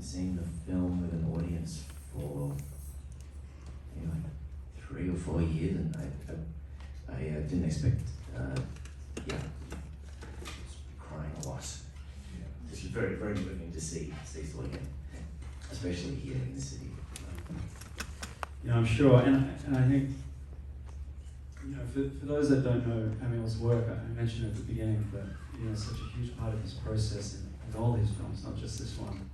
seeing the film with an audience for like 3 or 4 years, and I didn't expect, crying a lot. This was very, very moving to see Cecil again, especially here in the city. I'm sure, and I think, for those that don't know Amiel's work, I mentioned at the beginning that such a huge part of this process in all these films, not just this one,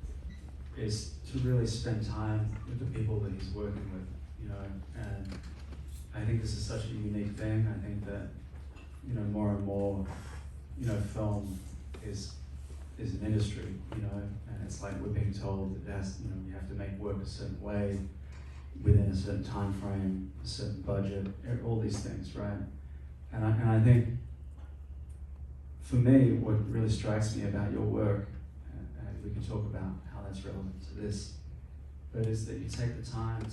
is to really spend time with the people that he's working with, and I think this is such a unique thing. I think that more and more film is an industry, and it's like we're being told that you have to make work a certain way, within a certain time frame, a certain budget, all these things, right? And I think, for me, what really strikes me about your work, and we can talk about how that's relevant to this, but is that you take the time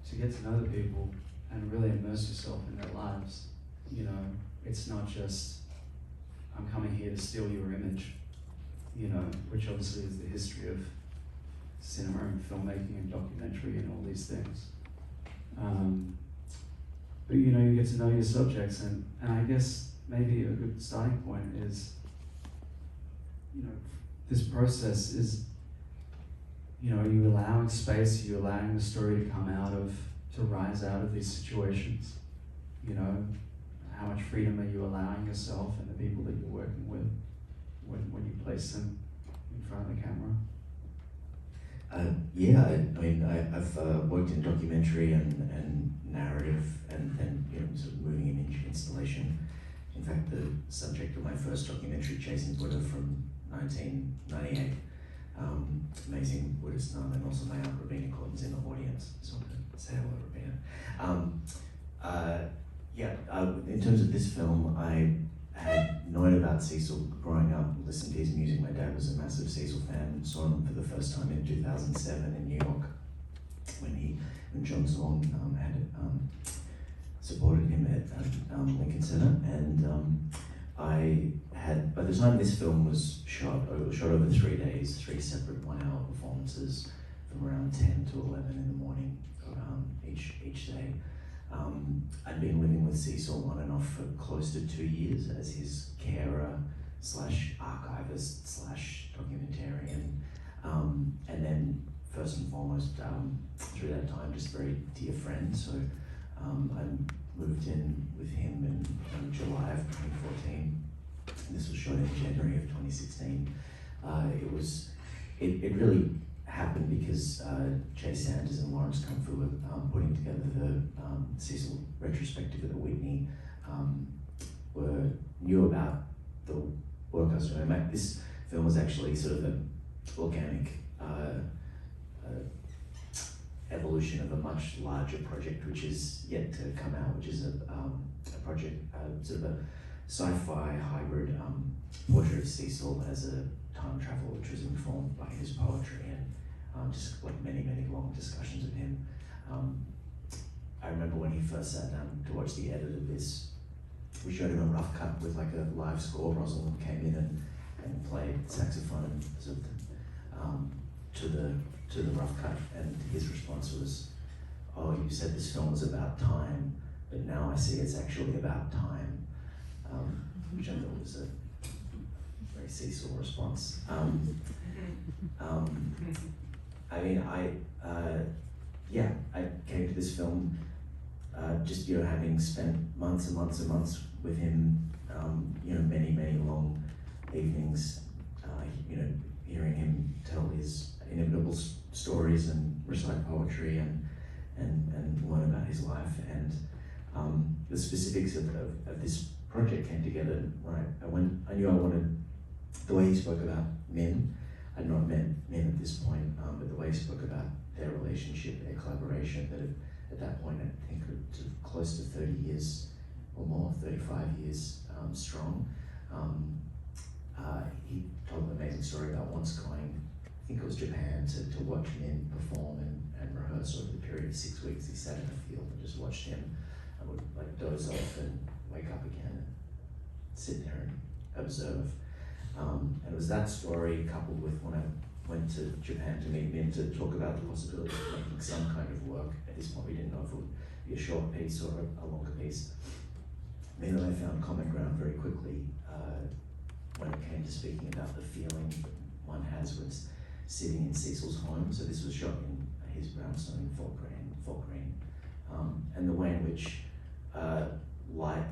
to get to know the people and really immerse yourself in their lives. It's not just, I'm coming here to steal your image, which obviously is the history of cinema and filmmaking and documentary and all these things. But you get to know your subjects, and I guess maybe a good starting point is, this process is, are you allowing space, are you allowing the story to rise out of these situations? How much freedom are you allowing yourself and the people that you're working with when you place them in front of the camera? I've worked in documentary and narrative and sort of moving image installation. In fact, the subject of my first documentary, Chasing Buddha, from 1998, amazing Buddhist nun, and also my aunt Robina Courtin's in the audience. So I'm going to say hello, Robina. In terms of this film, I had known about Cecil growing up, listened to his music. My dad was a massive Cecil fan. Saw him for the first time in 2007 in New York when John Zorn had supported him at Lincoln Center. And by the time this film was shot, it was shot over 3 days, 3 separate 1-hour performances from around 10 to 11 in the morning each day. I'd been living with Cecil on and off for close to 2 years as his carer / archivist / documentarian. And then first and foremost, through that time, just very dear friend. So I moved in with him in July of 2014. This was shot in January of 2016. It really happened because Jay Sanders and Lawrence Kung-Fu were putting together the Cecil retrospective at the Whitney, knew about the work I was doing. This film was actually sort of an organic evolution of a much larger project which is yet to come out, which is a project, sort of a sci-fi hybrid portrait of Cecil as a time traveler, which was informed by his poetry and just like many, many long discussions with him. I remember when he first sat down to watch the edit of this, we showed him a rough cut with like a live score. Rosalind came in and played saxophone and sort of to the rough cut, and his response was, "Oh, you said this film was about time, but now I see it's actually about time," which I thought was a very Cecil response. I came to this film just having spent months and months and months with him, many, many long evenings, hearing him tell his inimitable stories and recite poetry and learn about his life. And the specifics of this project came together when I knew I wanted, the way he spoke about Min. I'd not met Min at this point, but the way he spoke about their relationship, their collaboration, that at that point I think close to 30 years or more, 35 years strong. He told an amazing story about once going, I think it was Japan, to watch Min perform and rehearse over the period of 6 weeks. He sat in a field and just watched him. I would doze off and wake up again and sit there and observe. And it was that story coupled with one of went to Japan to meet Min to talk about the possibility of making some kind of work. At this point, we didn't know if it would be a short piece or a longer piece. Min and I found common ground very quickly when it came to speaking about the feeling that one has when sitting in Cecil's home. So this was shot in his brownstone in Fort Greene, and the way in which light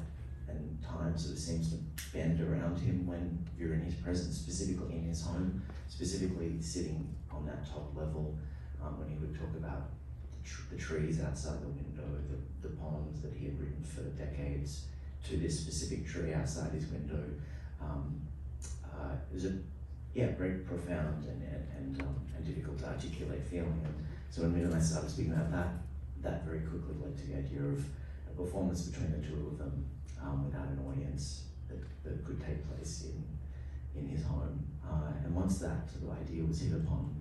and time sort of seems to bend around him when you're in his presence, specifically in his home, specifically sitting on that top level, when he would talk about the trees outside the window, the poems that he had written for decades to this specific tree outside his window. It was a very profound and difficult to articulate feeling. And so when Min and I started speaking about that very quickly led to the idea of a performance between the two of them without an audience that could take place in his home. And once that sort of idea was hit upon,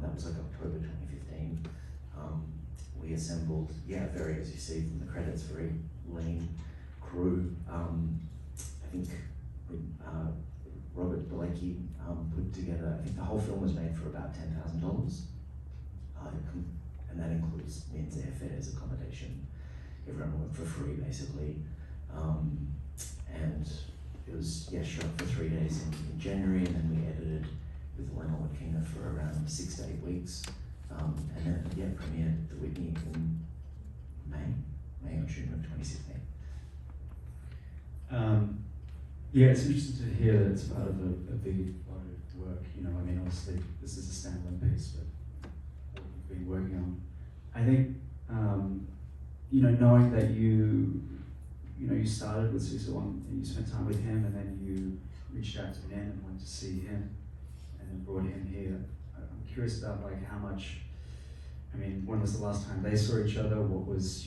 that was like October 2015, we assembled, very, as you see from the credits, very lean crew. I think Robert Bilecki put together, I think the whole film was made for about $10,000. And that includes Min's airfares, accommodation. Everyone worked for free, basically. And it was shot for 3 days in January, and then we edited with Lena Wakina for around 6 to 8 weeks. And then premiered at the Whitney in May or June of 2016. It's interesting to hear that it's part of a big body of work. Obviously this is a standalone piece, but what you've been working on. I think, knowing that you started with Cecil and you spent time with him, and then you reached out to Min and went to see him, and then brought him here. I'm curious about how much. When was the last time they saw each other? What was,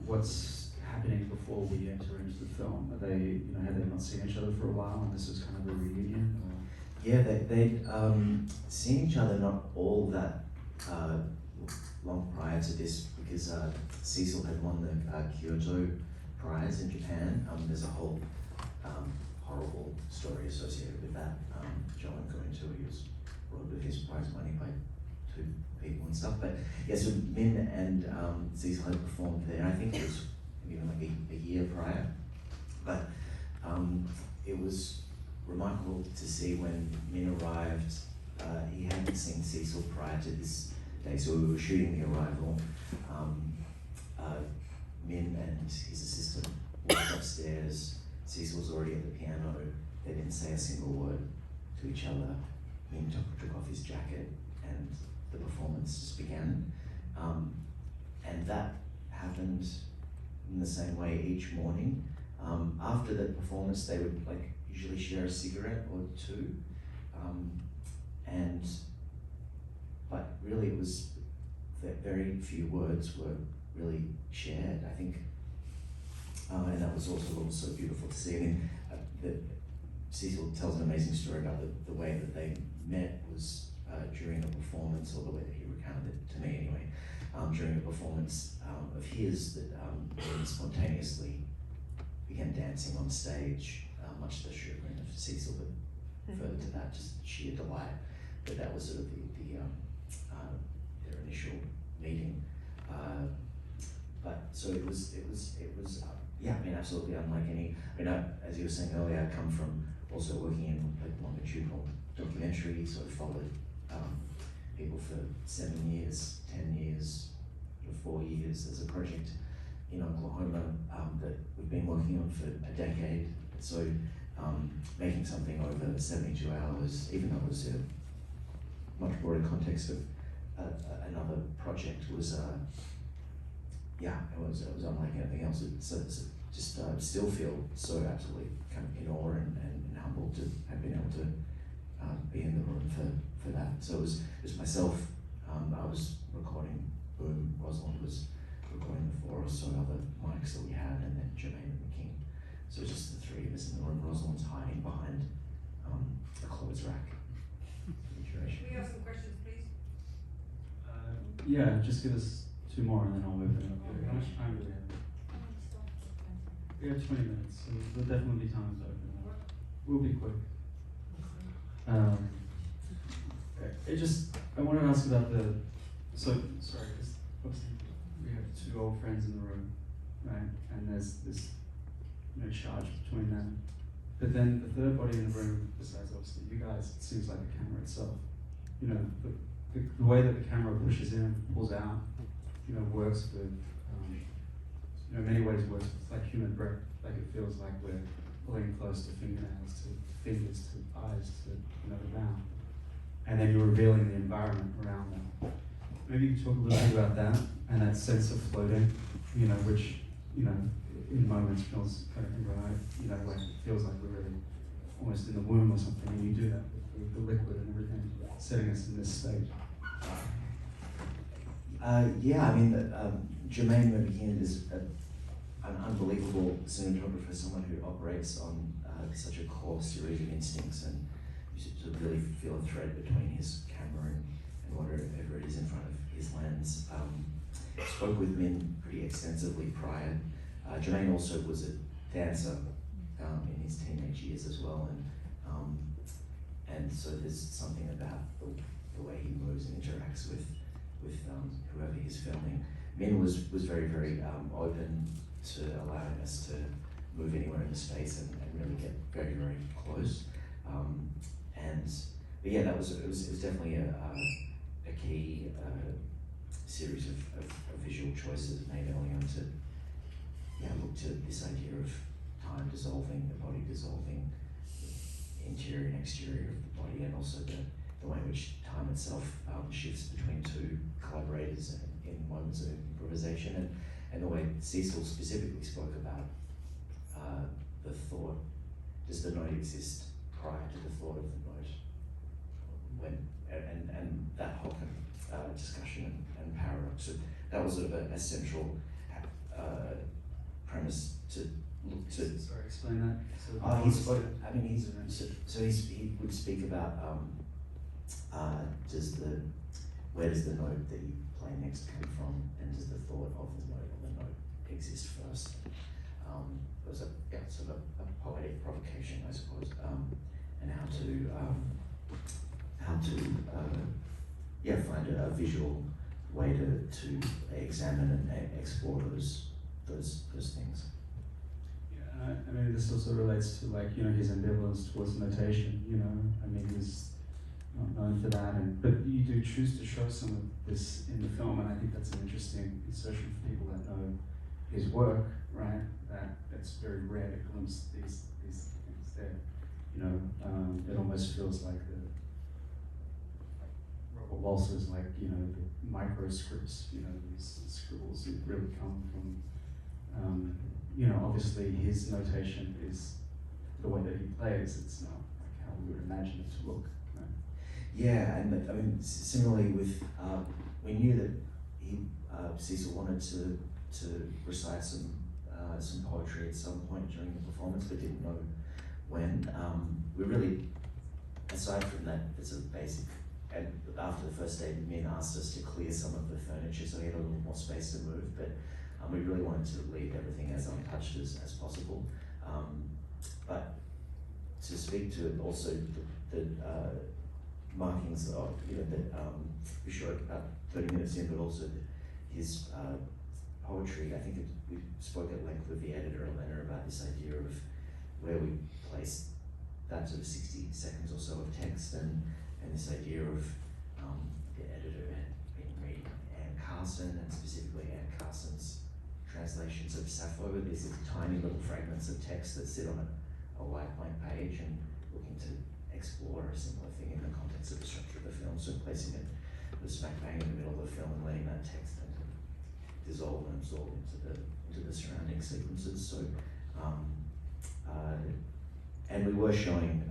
what's happening before we enter into the film? Are they, had they not seen each other for a while, and this was kind of a reunion? Or? Yeah, they'd seen each other not all that long prior to this, because Cecil had won the Kyoto Prize in Japan. There's a whole horrible story associated with that. John going to, he was robbed of his prize money by 2 people and stuff. But so Min and Cecil had performed there. I think it was like a year prior. But it was remarkable to see when Min arrived. He hadn't seen Cecil prior to this day, so we were shooting the arrival. Min and his assistant walked upstairs. Cecil was already at the piano. They didn't say a single word to each other. Min took off his jacket, and the performance just began. And that happened in the same way each morning. After the performance, they would usually share a cigarette or two. But really it was that very few words were really shared, I think. And that was also beautiful to see. Cecil tells an amazing story about the way that they met was during a performance, or the way that he recounted it to me anyway, during a performance of his that he spontaneously began dancing on stage, much to the chagrin of Cecil, but further to that, just sheer delight. But that was sort of their initial meeting. But so it was absolutely unlike any. As you were saying earlier, I come from also working in longitudinal documentary, sort of followed people for 7 years, 10 years, 4 years. There's a project in Oklahoma that we've been working on for a decade. So making something over 72 hours, even though it was a much broader context of another project, was it was unlike anything else. Still feel so absolutely kind of in awe and humbled to have been able to be in the room for that. So it was myself. I was recording boom. Rosalind was recording the 4 or so other mics that we had, and then Jermaine and McKean. So just the 3 of us in the room. Rosalind's hiding behind a clothes rack. Should we have some questions, please? Just give us 2 more and then I'll open it up. How much time do we have? We have 20 minutes, so there'll definitely be time to open it up. We'll be quick. I wanted to ask about sorry, because we have two old friends in the room, right? And there's this, charge between them. But then the third body in the room, besides obviously you guys, it seems like the camera itself. The way that the camera pushes in, pulls out, works with, in many ways works with like human breath. Like it feels like we're pulling close to fingernails, to fingers, to eyes, to the mouth. And then you're revealing the environment around them. Maybe you could talk a little bit about that and that sense of floating, which, in moments feels kind of right, like it feels like we're really almost in the womb or something, and you do that with the liquid and everything, setting us in this state. Jermaine McKeon is an unbelievable cinematographer, someone who operates on such a core series of instincts, and you sort of really feel a thread between his camera and whatever it is in front of his lens. Spoke with Min pretty extensively prior. Jermaine also was a dancer in his teenage years as well, and so there's something about the way he moves and interacts with whoever he's filming. Min was very, very open to allowing us to move anywhere in the space and really get very, very close. But yeah, it was definitely a key series of visual choices made early on to look to this idea of time dissolving, the body dissolving, the interior and exterior of the body, and also the way in which time itself shifts between two collaborators in moments of improvisation, and the way Cecil specifically spoke about the thought. Does the note exist prior to the thought of the note? And that whole kind of discussion and paradox. So that was a central premise to look to. Sorry, explain that. He would speak about where does the note that you play next come from, and does the thought of the note exist first? It was sort of a poetic provocation, I suppose, and how to find a visual way to examine and explore those things. Yeah, I mean, this also relates to his ambivalence towards notation. He's not known for that, but you do choose to show some of this in the film, and I think that's an interesting insertion for people that know his work, right? That it's very rare to glimpse these things there. It almost feels like Robert Walser's, the microscripts, these scribbles that really come from, obviously his notation is the way that he plays. It's not like how we would imagine it to look. Right? Yeah, and similarly with, we knew that Cecil wanted to recite some poetry at some point during the performance, but didn't know when. We really, aside from that, it's a basic. And after the first day, Min asked us to clear some of the furniture so he had a little more space to move, but we really wanted to leave everything as untouched as possible. But to speak to it also, the markings of, that we showed about 30 minutes in, but also his poetry. I think we spoke at length with the editor, Elena, about this idea of where we place that sort of 60 seconds or so of text, and this idea of the editor had been reading Anne Carson, and specifically Anne Carson's translations of Sappho. These tiny little fragments of text that sit on a white blank page, and looking to explore a similar thing in the context of the structure of the film. So placing it smack bang in the middle of the film and letting that text dissolve and absorb into the surrounding sequences. So, and we were showing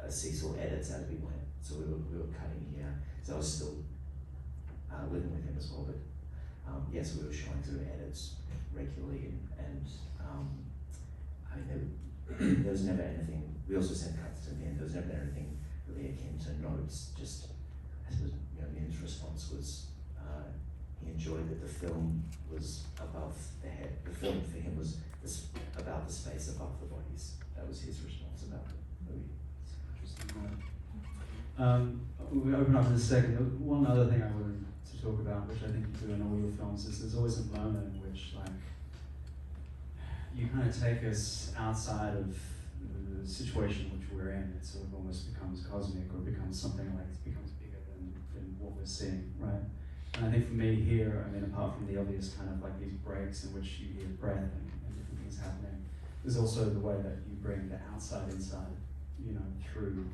Cecil edits as we went. So we were cutting here. So I was still living with him as well, but yes, we were showing sort of edits regularly, and there was never anything. We also sent cuts to Min. There was never anything really akin to notes. Just, I suppose, Min's response was he enjoyed that the film was above the head. The film for him was about the space above the bodies. That was his response about the movie. Interesting. We'll open up in a second. One other thing I wanted to talk about, which I think you do in all your films, is there's always a moment in which, like, you kind of take us outside of the situation which we're in. It sort of almost becomes cosmic, or becomes something like, it becomes bigger than what we're seeing, right? And I think for me here, I mean, apart from the obvious kind of like these breaks in which you hear breath and different things happening, there's also the way that you bring the outside inside, you know, through,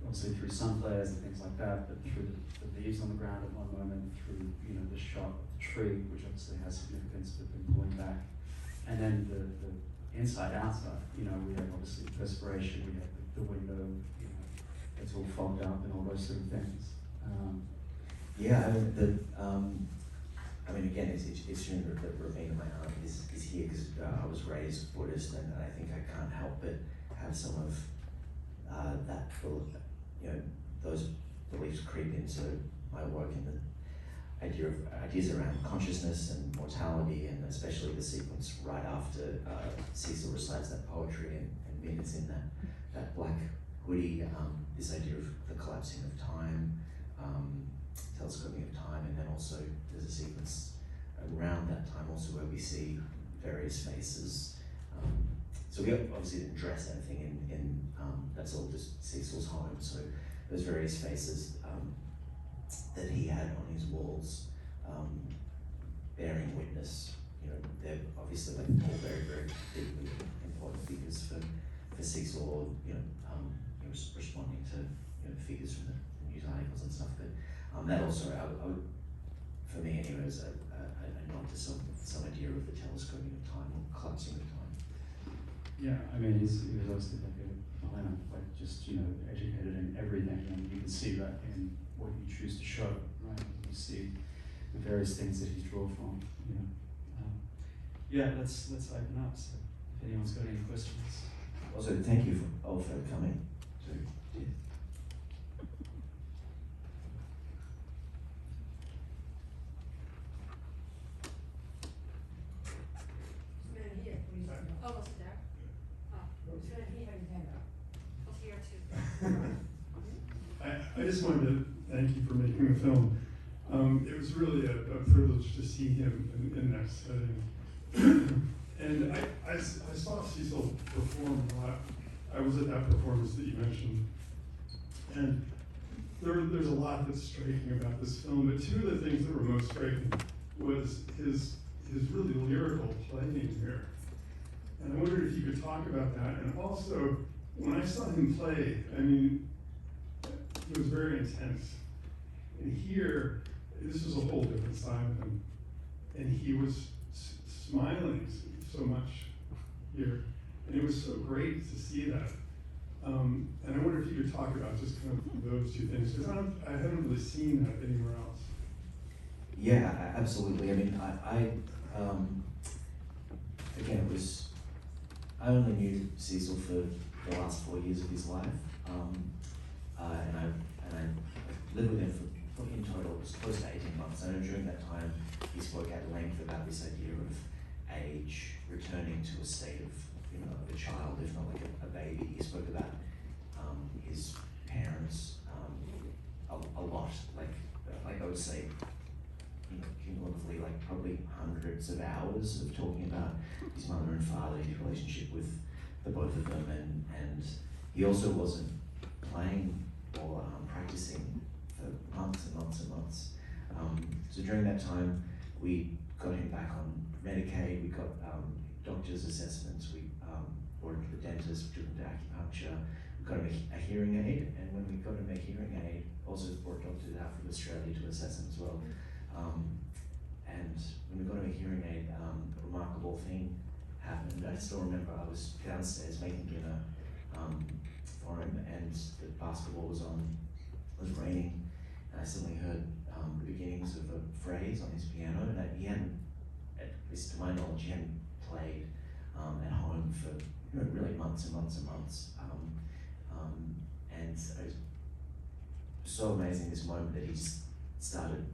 obviously through sun flares and things like that, but through the leaves on the ground at one moment, through, you know, the shot of the tree, which obviously has significance with them pulling back. And then the inside, outside, you know, we have obviously perspiration, we have the window, you know, it's all fogged up and all those sort of things. Yeah, I mean, again, it's interesting that Ramin, my aunt, is here because I was raised Buddhist, and I think I can't help but have some of that, you know, those beliefs creep into my work, and the ideas around consciousness and mortality, and especially the sequence right after Cecil recites that poetry, and Min is in that black hoodie, this idea of the collapsing of time, telescoping of time, and then also there's a sequence around that time also where we see various faces. So we obviously didn't dress anything in that's all just Cecil's home, so those various faces that he had on his walls, bearing witness, you know, they're obviously like all very, very deeply important figures for Cecil, or, you know, responding to, you know, figures from the news articles and stuff, but that also, I would, for me anyway, is a nod to some idea of the telescoping of time, or collapsing of time. Yeah, I mean, he was obviously like a planner, like just, you know, educated in everything, and you can see that in what you choose to show, right? You see the various things that he's drawn from, you know. Yeah, let's open up. So if anyone's got any questions. Also, thank you all for coming. So, yeah. Man here, please. Oh, was it there? Oh, it's man here and hand up. Was here too. I just wanted to thank you for making the film. It was really a privilege to see him in that setting. And I saw Cecil perform a lot. I was at that performance that you mentioned. And there's a lot that's striking about this film, but two of the things that were most striking was his really lyrical playing here. And I wondered if you could talk about that. And also, when I saw him play, I mean, he was very intense. And here, this was a whole different side of him. And he was smiling so much here. And it was so great to see that. And I wonder if you could talk about just kind of those two things, because I haven't really seen that anywhere else. Yeah, absolutely. I mean, again, I only knew Cecil for the last 4 years of his life, and I lived with him for in total it was close to 18 months. I know during that time he spoke at length about this idea of age returning to a state of, you know, of a child, if not like a baby. He spoke about his parents a lot, like I would say, you know, cumulatively, like probably hundreds of hours of talking about his mother and father, his relationship with the both of them, and he also wasn't playing or practicing for months and months and months. So during that time, we got him back on Medicaid, we got doctor's assessments, we brought him to the dentist, we took him to acupuncture, we got him a hearing aid, and when we got him a hearing aid, also brought doctors out from Australia to assess him as well. And when we got him a hearing aid, a remarkable thing happened. I still remember I was downstairs making dinner for him, and the basketball was raining, and I suddenly heard the beginnings of a phrase on his piano, and he hadn't, at least to my knowledge, he hadn't played at home for, you know, really months and months and months. And it was so amazing, this moment that he just started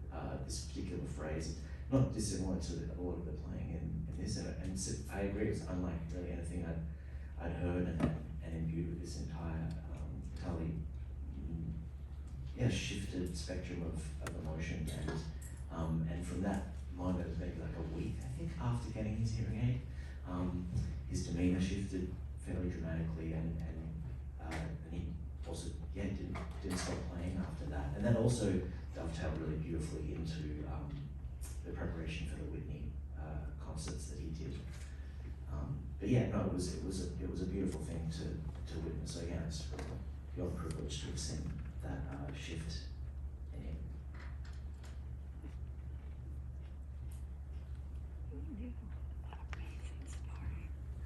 this particular phrase, not dissimilar to a lot of the playing in this, and I agree, it's unlike really anything I'd heard and imbued with this entirely shifted spectrum of emotion, and from that moment, it was maybe like a week, I think, after getting his hearing aid, his demeanor shifted fairly dramatically, and he also didn't stop playing after that, and that also dovetailed really beautifully into the preparation for the Whitney concerts that he did. But yeah, no, it was a beautiful thing to witness. So again, it's really your privilege to have seen that shift in him.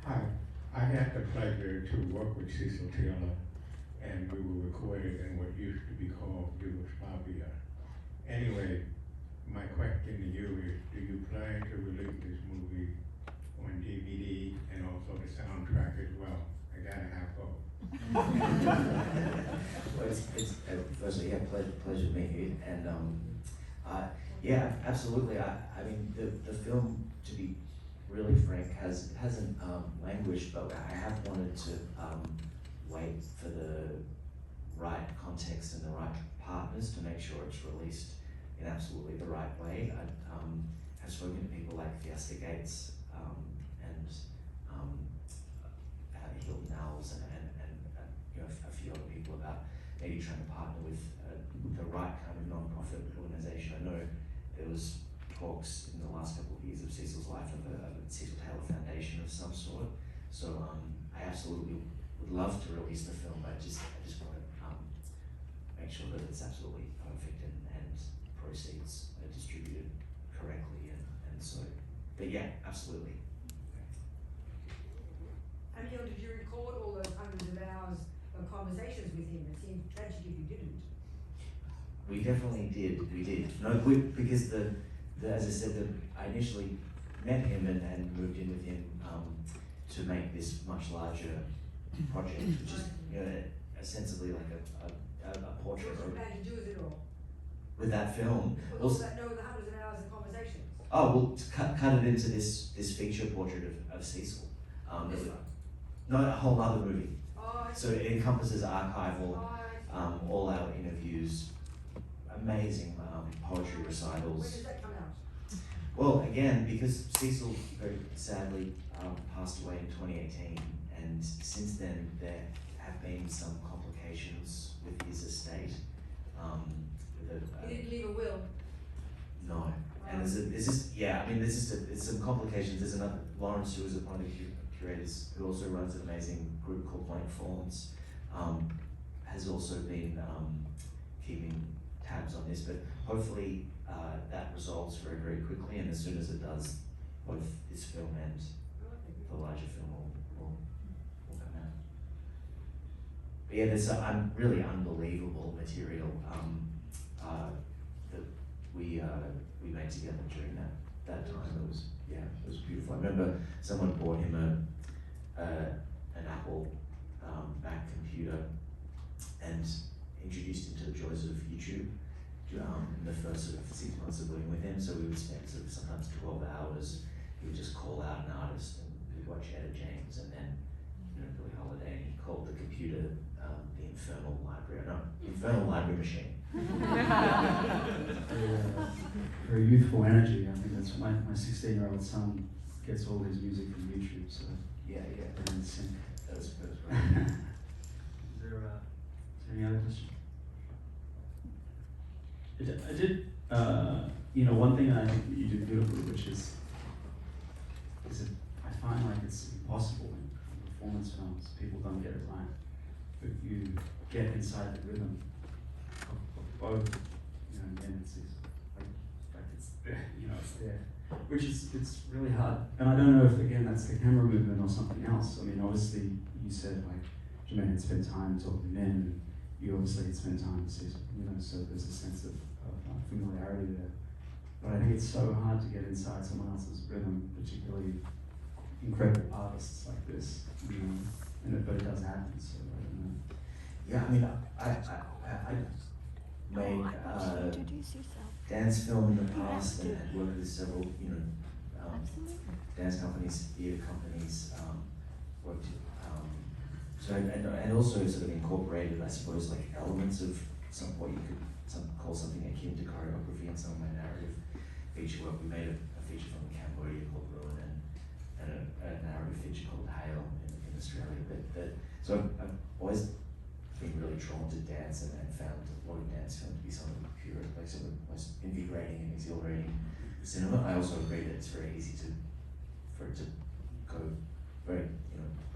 Hi, I had the pleasure to work with Cecil Taylor, and we were recorded in what used to be called Yugoslavia. Anyway, my question to you is, do you plan to release this movie on DVD and also the soundtrack as well? I gotta have both. Well, it's firstly, pleasure to meet you, and yeah, absolutely. I mean, the film, to be really frank, hasn't languished, but I have wanted to wait for the right context and the right partners to make sure it's released in absolutely the right way. I have spoken to people like Fiesta Gates and Hilton Owls and a few other people about maybe trying to partner with the right kind of non-profit organization. I know there was talks in the last couple of years of Cecil's life of a Cecil Taylor Foundation of some sort. So I absolutely would love to release the film, but I just want to make sure that it's absolutely perfect and proceeds are distributed correctly, and so, but yeah, absolutely. Amiel, did you record all those hundreds of hours of conversations with him? It seemed tragic if you didn't. We definitely did. We did. No, because as I said, I initially met him and moved in with him to make this much larger project, which is ostensibly like a portrait What was of, the plan to do with it all? with that film. With all that, no, the hundreds of hours of conversations. Oh, well, to cut it into this feature portrait of Cecil. This one. No, a whole other movie. Oh, I So see. it encompasses archival, Oh, I see. all our interviews, amazing poetry When recitals. does that come out? Well, again, because Cecil very sadly passed away in 2018, and since then there have been some complications with his estate. He didn't leave a will. No, and there's just there's some complications. There's another Lawrence, who is one of the curators, who also runs an amazing group called Blank Forms, has also been keeping tabs on this, but hopefully that resolves very, very quickly, and as soon as it does, both this film and the larger film will come out. But yeah, there's really unbelievable material that we made together during that time. It was beautiful. I remember someone bought him an Apple Mac computer and introduced him to the joys of YouTube in the first sort of 6 months of living with him. So we would spend sort of sometimes 12 hours. He would just call out an artist, and we'd watch Etta James, and then Billie Holiday, and he called the computer the Infernal Library. No, Infernal Library Machine. Very youthful energy. I think that's my 16-year-old son gets all his music from YouTube. So Yeah. they're in sync. That was great. Is there any other question? I did, one thing I think that you do beautifully, which is that I find like it's impossible in performance films. People don't get it right, but you get inside the rhythm of both. Again, it's like it's there. It's there, which is it's really hard. And I don't know if again that's the camera movement or something else. I mean, obviously you said like Jermaine had spent time talking to men, and you obviously had spent time with Cecil, so there's a sense of familiarity there. But I think it's so hard to get inside someone else's rhythm, particularly incredible artists like this, but it does happen, so I don't know. Yeah, I mean, I made Introduce yourself. dance film in the past and had worked with several, dance companies, theatre companies, worked, and also sort of incorporated, I suppose, like elements of what you could call something akin to choreography in some of my narrative feature work. We made a feature film in Cambodia called Ruin and a narrative feature called Hail in Australia. So I've always been really drawn to dance and found a lot of dance film to be some of the pure, like some of the most invigorating and exhilarating cinema. I also agree that it's very easy for it to go very,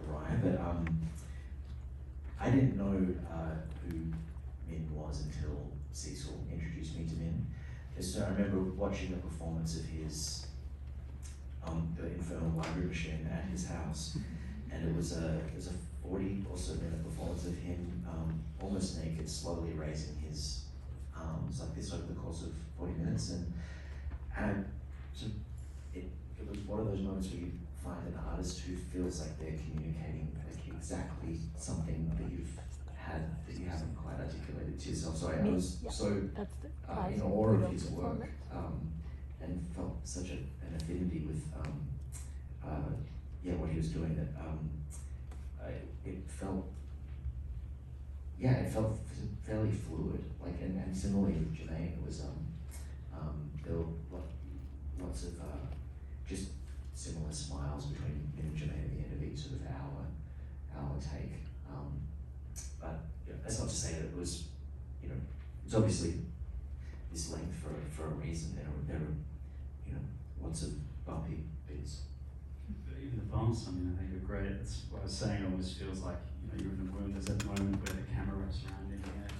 awry, but I didn't know who Min was until Cecil introduced me to Min. So I remember watching a performance of his The Infernal Library Machine at his house, and it was a 40 or so minute performance of him almost naked, slowly raising his arms like this over the course of 40 minutes, and it was one of those moments where you find an artist who feels like they're communicating like exactly something that you've had that you haven't quite articulated to yourself. So I was so in awe of his work and felt such an affinity with what he was doing that it felt fairly fluid. Like and similarly with Jermaine, it was there were lots of just similar smiles between Min and Jermaine at the end of each sort of hour take. But that's not to say that it was, it's obviously this length for a reason. There are lots of bumpy bits. Even the bumps, I think are great. That's what I was saying. It almost feels like you're in the room. There's that moment where the camera wraps around in the end,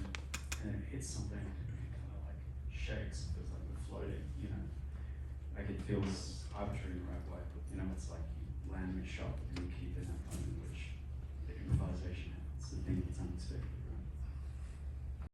and it hits something, and it kind of like shakes. It feels like we're floating. Like it feels arbitrary in the right way. It's like you land a shot and you keep in that moment, which the improvisation happens. The thing that's unexpected.